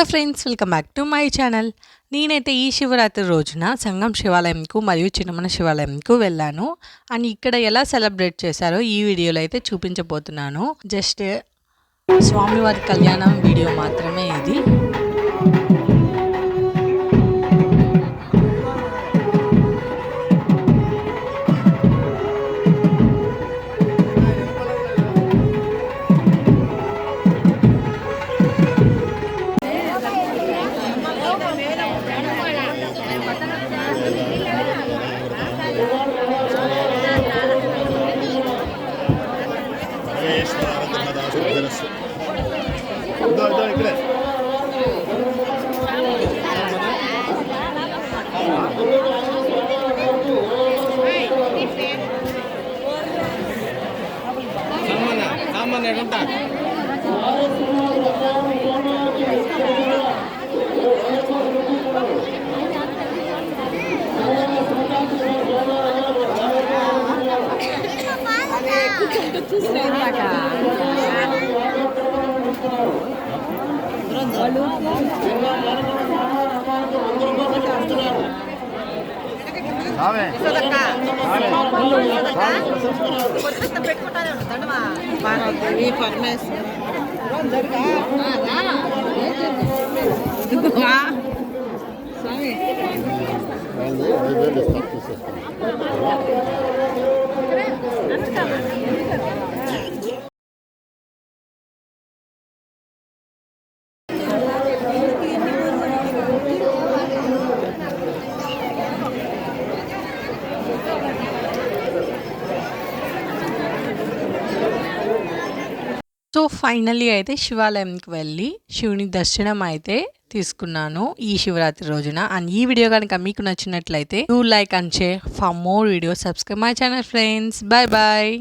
Hello friends, welcome back to my channel. నేనైతే ఈ శివరాత్రి రోజున సంగం శివాలయంకు మరియు చిన్నమన శివాలయంకు వెళ్ళాను. అండ్ ఇక్కడ ఎలా సెలబ్రేట్ చేశారో ఈ వీడియోలో అయితే చూపించబోతున్నాను. జస్ట్ స్వామివారి కళ్యాణం వీడియో మాత్రమే ఇది. సో ఫైనల్లీ అయితే శివాలయంకి వెళ్ళి శివుని దర్శనం అయితే తీసుకున్నాను ఈ శివరాత్రి రోజున. అండ్ ఈ వీడియో కనుక మీకు నచ్చినట్లయితే do like and share. For more videos subscribe my channel friends. Bye bye.